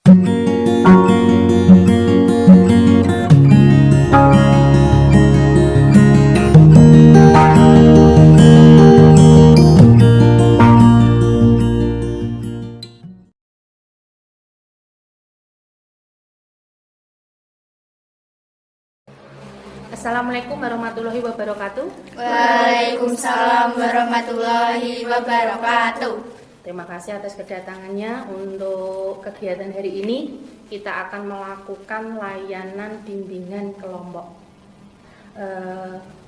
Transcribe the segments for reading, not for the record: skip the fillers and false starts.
Assalamualaikum warahmatullahi wabarakatuh. Waalaikumsalam warahmatullahi wabarakatuh. Terima kasih atas kedatangannya. Untuk kegiatan hari ini kita akan melakukan layanan bimbingan kelompok.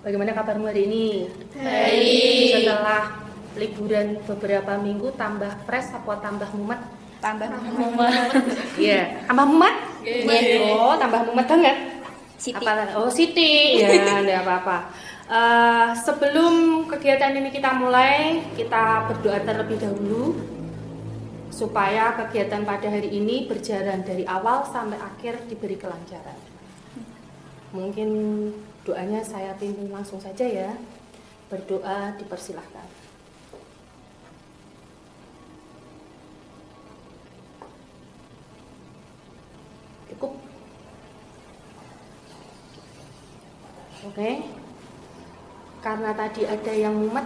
Bagaimana kabarmu hari ini? Baik. Setelah liburan beberapa minggu, tambah fresh apa tambah mumet? Tambah mumet. Iya, tambah mumet? Iya. Oh, tambah mumet banget. Siti. Siti. Ya, enggak apa-apa. Sebelum kegiatan ini kita mulai, kita berdoa terlebih dahulu supaya kegiatan pada hari ini berjalan dari awal sampai akhir diberi kelancaran. Mungkin doanya saya pimpin langsung saja ya. Berdoa dipersilahkan. Cukup. Oke. Karena tadi ada yang mumet,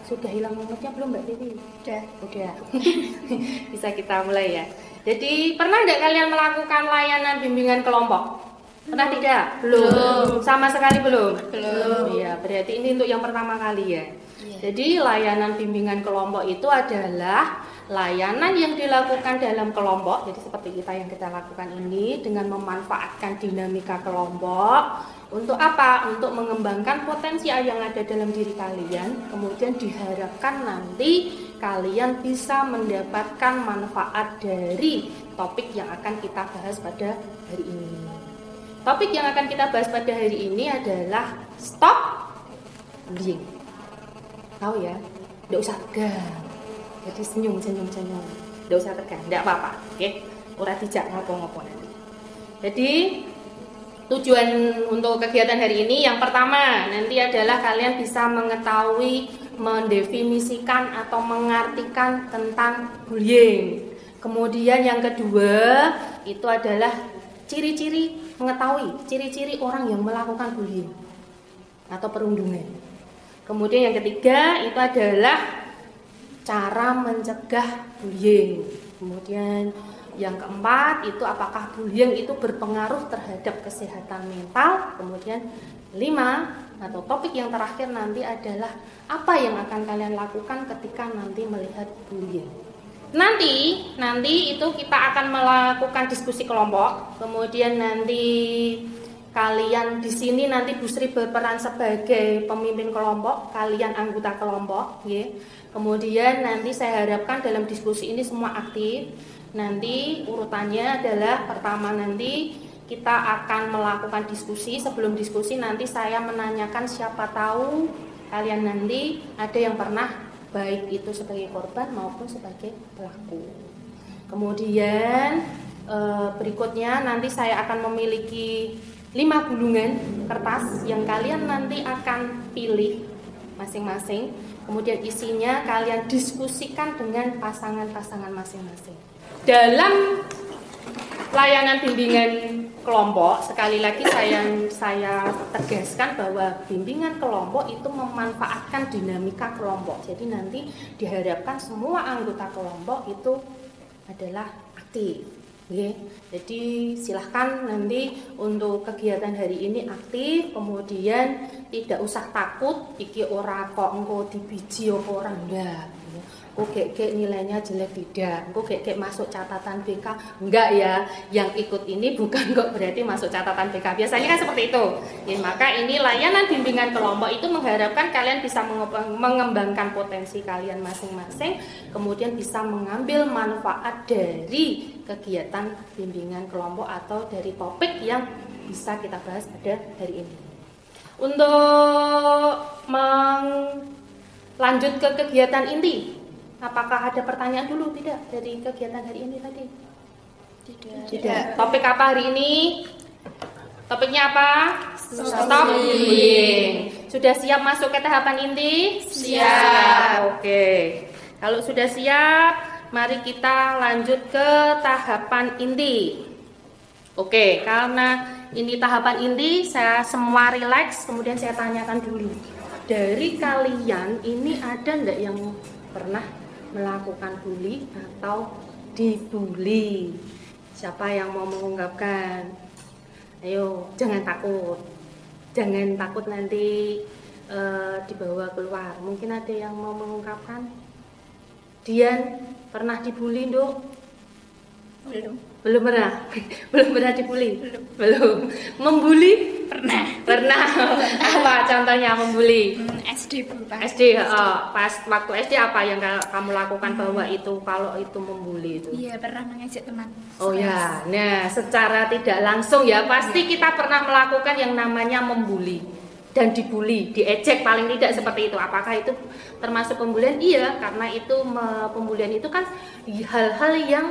sudah hilang mumetnya belum Mbak Dewi? Udah. Bisa kita mulai ya. Jadi pernah nggak kalian melakukan layanan bimbingan kelompok? Pernah tidak? Belum. Sama sekali belum. Iya, berarti ini untuk yang pertama kali ya. Jadi layanan bimbingan kelompok itu adalah layanan yang dilakukan dalam kelompok. Jadi seperti yang kita lakukan ini dengan memanfaatkan dinamika kelompok. Untuk apa? Untuk mengembangkan potensi yang ada dalam diri kalian. Kemudian diharapkan nanti kalian bisa mendapatkan manfaat dari topik yang akan kita bahas pada hari ini. Topik yang akan kita bahas pada hari ini adalah stop bullying. Tahu ya? Nggak usah tegang. Jadi senyum. Nggak usah tegang, nggak apa-apa. Oke? Ora dijak ngopo-ngopo nanti. Jadi tujuan untuk kegiatan hari ini yang pertama nanti adalah kalian bisa mengetahui, mendefinisikan atau mengartikan tentang bullying. Kemudian yang kedua itu adalah ciri-ciri, mengetahui ciri-ciri orang yang melakukan bullying atau perundungan. Kemudian yang ketiga itu adalah cara mencegah bullying. Kemudian yang keempat itu apakah bullying itu berpengaruh terhadap kesehatan mental. Kemudian 5 atau topik yang terakhir nanti adalah apa yang akan kalian lakukan ketika nanti melihat bullying. Nanti itu kita akan melakukan diskusi kelompok. Kemudian nanti kalian di sini nanti Bu Sri berperan sebagai pemimpin kelompok, kalian anggota kelompok, ya. Kemudian nanti saya harapkan dalam diskusi ini semua aktif. Nanti urutannya adalah pertama nanti kita akan melakukan diskusi. Sebelum diskusi nanti saya menanyakan siapa tahu kalian nanti ada yang pernah baik itu sebagai korban maupun sebagai pelaku. Kemudian berikutnya nanti saya akan memiliki 5 gulungan kertas yang kalian nanti akan pilih masing-masing. Kemudian isinya kalian diskusikan dengan pasangan-pasangan masing-masing. Dalam layanan bimbingan kelompok, sekali lagi saya tegaskan bahwa bimbingan kelompok itu memanfaatkan dinamika kelompok. Jadi nanti diharapkan semua anggota kelompok itu adalah aktif. Oke. Jadi silahkan nanti untuk kegiatan hari ini aktif, kemudian tidak usah takut iki ora kok engko dibiji apa ora ndak. Kok kayak nilainya jelek tidak, kok kayak masuk catatan BK enggak ya, yang ikut ini bukan kok berarti masuk catatan BK, biasanya kan seperti itu ya. Maka ini layanan bimbingan kelompok itu mengharapkan kalian bisa mengembangkan potensi kalian masing-masing, kemudian bisa mengambil manfaat dari kegiatan bimbingan kelompok atau dari topik yang bisa kita bahas pada hari ini. Untuk lanjut ke kegiatan inti, apakah ada pertanyaan dulu? Tidak dari kegiatan hari ini tadi? Tidak. Topik apa hari ini? Topiknya apa? Stop bullying. Sudah siap masuk ke tahapan inti? Siap. Oke. Kalau sudah siap, mari kita lanjut ke tahapan inti. Oke, karena ini tahapan inti, saya semua relax, kemudian saya tanyakan dulu. Dari kalian ini ada enggak yang pernah melakukan bully atau dibully? Siapa yang mau mengungkapkan? Ayo, jangan takut. Jangan takut nanti dibawa keluar. Mungkin ada yang mau mengungkapkan. Dian pernah dibully, Nduk? Belum pernah. Belum pernah dibully. Belum. Membuli? Pernah. Apa contohnya membuli? SD Bu. SD, pas waktu SD apa yang kamu lakukan bahwa itu kalau itu membuli itu? Iya, pernah mengejek teman. Oh ya, nah secara tidak langsung ya pasti kita pernah melakukan yang namanya membuli dan dibully, diejek paling tidak seperti itu. Apakah itu termasuk pembulian? Iya, karena itu pembulian itu kan hal-hal yang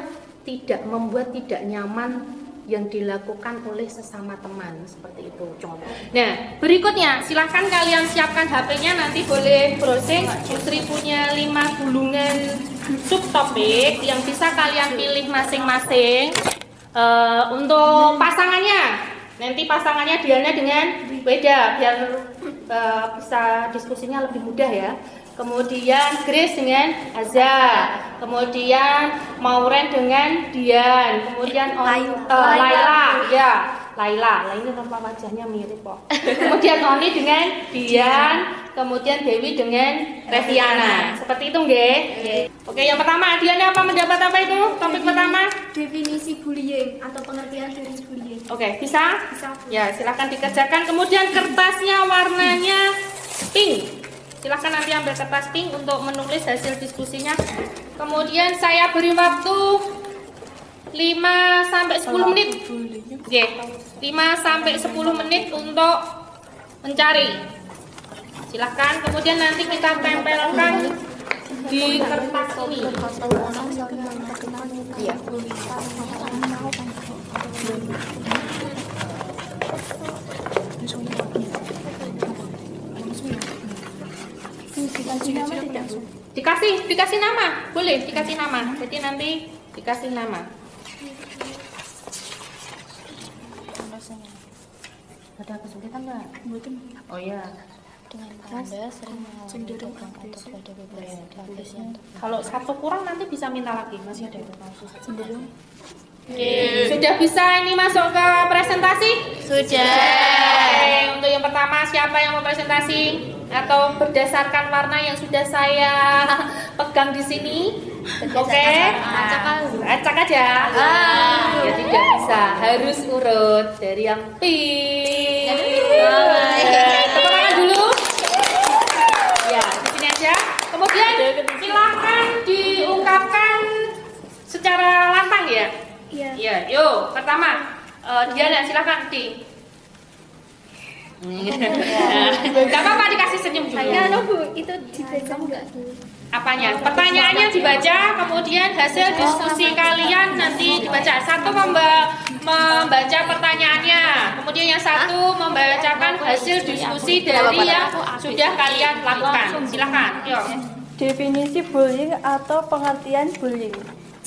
tidak membuat tidak nyaman yang dilakukan oleh sesama teman seperti itu contoh. Nah berikutnya silahkan kalian siapkan HP-nya, nanti boleh browsing. Putri punya 5 gulungan subtopik yang bisa kalian pilih masing-masing. Untuk pasangannya, nanti pasangannya Diana dengan Weda biar bisa diskusinya lebih mudah ya. Kemudian Grace dengan Azza, kemudian Mauren dengan Dian, kemudian Laila, ya Laila ini rumah wajahnya mirip kok. Kemudian Oni dengan Dian, kemudian Dewi dengan Reviana. Seperti itu nggih? Oke, yang pertama Dian apa mendapat apa itu? Topik pertama? Definisi bullying atau pengertian dari bullying. Oke, bisa? Bisa. Ya, silakan dikerjakan. Kemudian kertasnya warnanya pink. Silahkan nanti ambil kertas pink untuk menulis hasil diskusinya. Kemudian saya beri waktu 5 sampai 10 menit. Oke, 5 sampai 10 menit untuk mencari. Silahkan. Kemudian nanti kita tempelkan di kertas ini. Dikasih nama, boleh dikasih nama. Jadi nanti dikasih nama. Ada kesulitan nggak? Oh ya. Dengan Anda sering mengalami kurang atau pada beberapa yang Kalau satu kurang nanti bisa minta lagi, masih ada cenderung. Sudah bisa ini masuk ke presentasi? Sudah. Oke, untuk yang pertama siapa yang mau presentasi? Atau berdasarkan warna yang sudah saya pegang di sini? Oke, acak aja. Ya tidak bisa, harus urut dari yang pink. Tepuk tangan dulu. Ya, di sini aja. Kemudian silahkan diungkapkan secara lantang ya. Iya. Iya, yuk pertama Diana silahkan di. Gak apa-apa dikasih senyum juga. Enggak, Bu, itu dibaca enggak dulu. Apanya? Pertanyaannya dibaca, kemudian hasil diskusi kalian nanti dibaca. Satu membaca pertanyaannya, kemudian yang satu membacakan hasil diskusi dari yang sudah kalian lakukan. Silahkan, yuk. Definisi bullying atau pengertian bullying.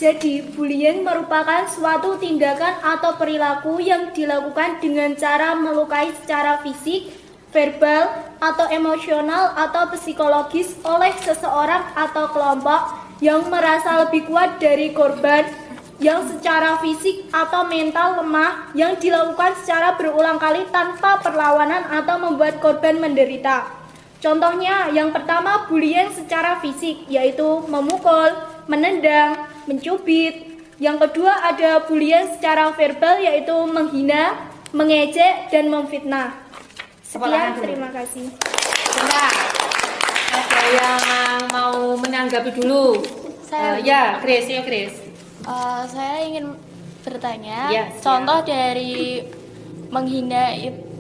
Jadi, bullying merupakan suatu tindakan atau perilaku yang dilakukan dengan cara melukai secara fisik, verbal, atau emosional atau psikologis oleh seseorang atau kelompok yang merasa lebih kuat dari korban, yang secara fisik atau mental lemah, yang dilakukan secara berulang kali tanpa perlawanan atau membuat korban menderita. Contohnya, yang pertama bullying secara fisik, yaitu memukul, menendang, mencubit. Yang kedua ada bullying secara verbal, yaitu menghina, mengejek, dan memfitnah. Sekian, terima kasih. Benar. Ada yang mau menanggapi dulu? Ya, Grace, ya Grace. Saya ingin bertanya, Ya, contoh dari menghina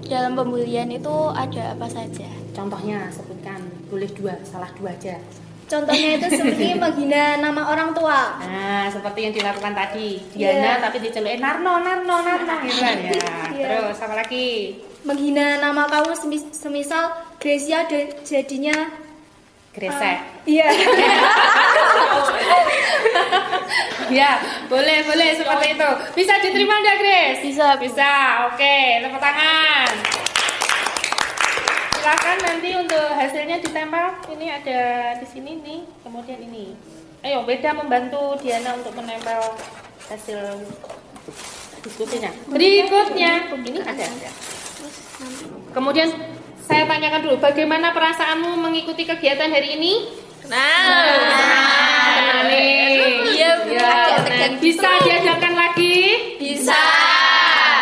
dalam pembulian itu ada apa saja? Contohnya sebutkan, boleh dua, salah dua aja. Contohnya itu seperti menghina nama orang tua. Nah, seperti yang dilakukan tadi, Diana tapi dicelukin Narno gitu kan ya. Terus apa lagi? Menghina nama kamu semisal Gracia jadinya Gresek. iya. Ya, boleh seperti itu. Bisa diterima enggak, Grace? Bisa. Oke, tepuk tangan. Silakan nanti untuk hasilnya ditempel. Ini ada di sini nih, kemudian ini. Ayo, Beda membantu Diana untuk menempel hasil diskusinya. Berikutnya, ini ada. Kemudian saya tanyakan dulu, bagaimana perasaanmu mengikuti kegiatan hari ini? Tenang nih. Bisa diadakan lagi? Bisa.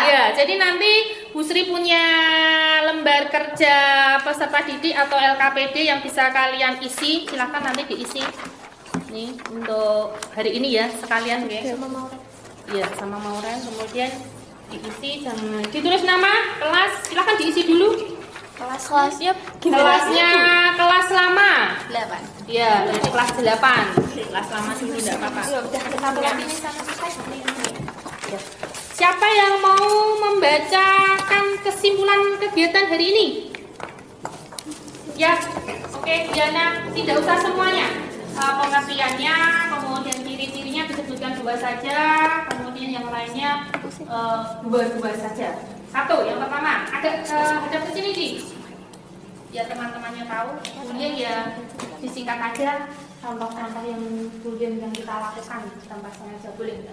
Ya, jadi nanti Bu Sri punya lembar kerja peserta didik atau LKPD yang bisa kalian isi. Silahkan nanti diisi. Nih untuk hari ini ya sekalian ya. Sama Mauren. Iya, sama Mauren. Kemudian diisi, jangan ditulis nama kelas. Silahkan diisi dulu. Kelasnya Kelasnya kelas lama. 8. Iya, berarti kelas 8. Kelas lama sih tidak apa-apa. Ya. Siapa yang mau membacakan kesimpulan kegiatan hari ini? Ya, oke, Diana, tidak usah semuanya. Pengertiannya, kemudian ciri-cirinya disebutkan 2 saja, kemudian yang lainnya 2 saja. 1, yang pertama, hadap ke sini, Di. Ya teman-temannya tahu, kemudian ya disingkat aja contoh-contoh yang kita lakukan tanpa sengaja, boleh.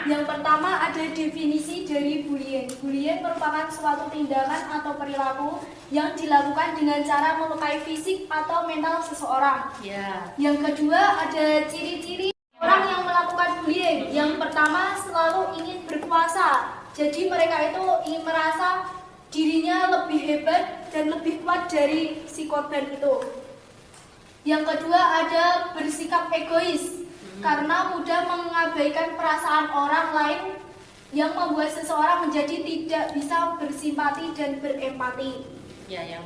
Yang pertama ada definisi dari bullying. Bullying merupakan suatu tindakan atau perilaku yang dilakukan dengan cara melukai fisik atau mental seseorang. Ya. Yang kedua ada ciri-ciri orang yang melakukan bullying. Yang pertama selalu ingin berkuasa. Jadi mereka itu ingin merasa dirinya lebih hebat dan lebih kuat dari si korban itu. Yang kedua ada bersikap egois. Karena mudah mengabaikan perasaan orang lain yang membuat seseorang menjadi tidak bisa bersimpati dan berempati.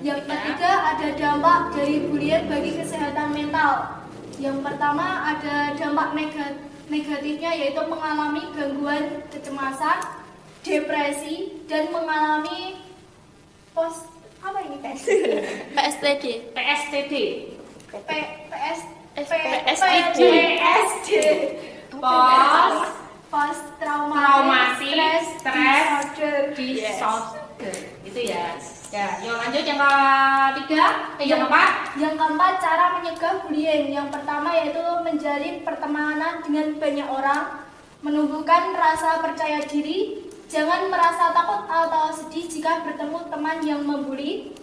Yang ketiga ada dampak dari bullying bagi kesehatan mental. Yang pertama ada dampak negatifnya yaitu mengalami gangguan kecemasan, depresi, dan mengalami post traumatic stress disorder. Itu ya. Ya, yuk lanjut yang ketiga. Yang keempat cara menyegah bullying. Yang pertama yaitu menjalin pertemanan dengan banyak orang, menumbuhkan rasa percaya diri, jangan merasa takut atau sedih jika bertemu teman yang membuli,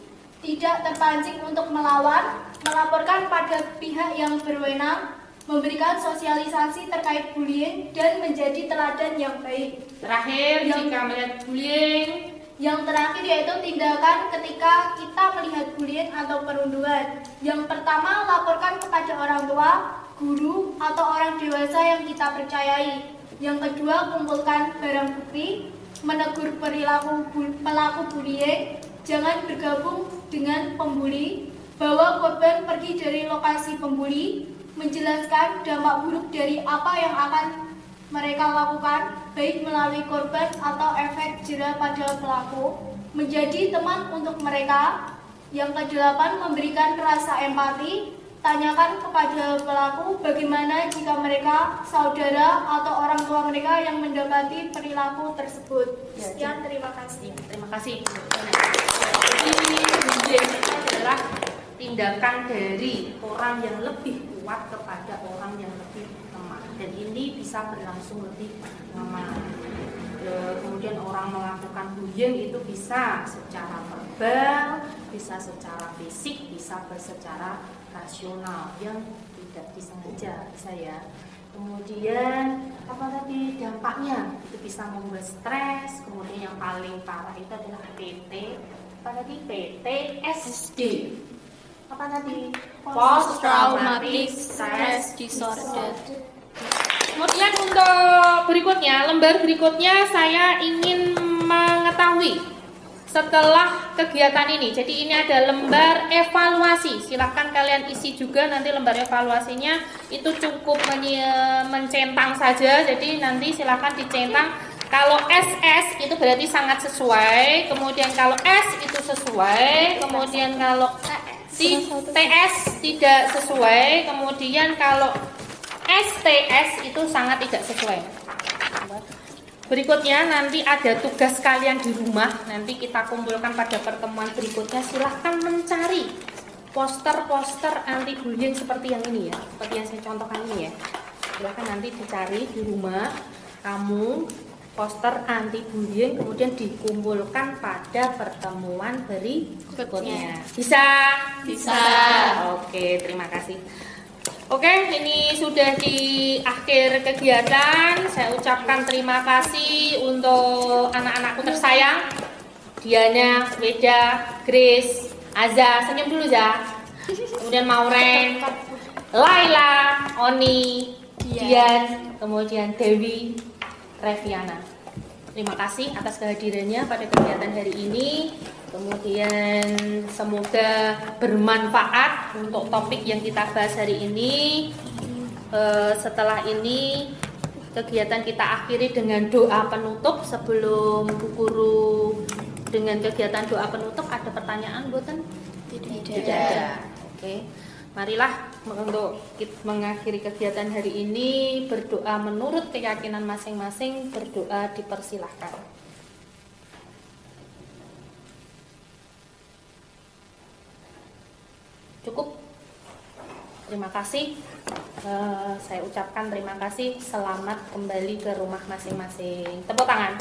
tidak terpancing untuk melawan, melaporkan pada pihak yang berwenang, memberikan sosialisasi terkait bullying, dan menjadi teladan yang baik. Terakhir, jika melihat bullying. Yang terakhir yaitu tindakan ketika kita melihat bullying atau perundungan. Yang pertama, laporkan kepada orang tua, guru, atau orang dewasa yang kita percayai. Yang kedua, kumpulkan barang bukti, menegur perilaku pelaku bullying, jangan bergabung dengan pembuli, bawa korban pergi dari lokasi pembuli, menjelaskan dampak buruk dari apa yang akan mereka lakukan, baik melalui korban atau efek jera pada pelaku, menjadi teman untuk mereka. Yang kedelapan, memberikan rasa empati, tanyakan kepada pelaku bagaimana jika mereka, saudara, atau orang tua mereka yang mendapati perilaku tersebut. Sekian, terima kasih. Terima kasih. Ini adalah tindakan dari orang yang lebih kuat kepada orang yang lebih lemah, dan ini bisa berlangsung lebih lama. Kemudian orang melakukan bullying itu bisa secara verbal, bisa secara fisik, bisa secara rasional yang tidak disengaja, bisa ya. Kemudian apa tadi dampaknya? Itu bisa membuat stres. Kemudian yang paling parah itu adalah PTSD. Apa tadi? Post traumatic stress disorder. Kemudian untuk berikutnya, lembar berikutnya saya ingin mengetahui setelah kegiatan ini. Jadi ini ada lembar evaluasi. Silahkan kalian isi juga nanti lembar evaluasinya. Itu cukup mencentang saja. Jadi nanti silahkan dicentang. Kalau SS itu berarti sangat sesuai. Kemudian kalau S itu sesuai. Kemudian kalau Si TS tidak sesuai, kemudian kalau STS itu sangat tidak sesuai. Berikutnya nanti ada tugas kalian di rumah, nanti kita kumpulkan pada pertemuan berikutnya. Silahkan mencari poster-poster anti bullying seperti yang ini ya, seperti yang saya contohkan ini ya. Silahkan nanti dicari di rumah kamu poster anti bullying, kemudian dikumpulkan pada pertemuan berikutnya. Bisa? Bisa. Oke, terima kasih. Oke, ini sudah di akhir kegiatan. Saya ucapkan terima kasih untuk anak-anakku tersayang, Diana, Weda, Grace, Aza, senyum dulu Za. Kemudian Mauren, Laila, Oni, Dian, kemudian Dewi, Reviana. Terima kasih atas kehadirannya pada kegiatan hari ini. Kemudian semoga bermanfaat untuk topik yang kita bahas hari ini. Setelah ini kegiatan kita akhiri dengan doa penutup. Sebelum Bu Guru dengan kegiatan doa penutup, ada pertanyaan buatan? Tidak ada. Oke. Marilah untuk mengakhiri kegiatan hari ini berdoa menurut keyakinan masing-masing. Berdoa dipersilahkan. Cukup. Terima kasih. Saya ucapkan terima kasih. Selamat kembali ke rumah masing-masing. Tepuk tangan.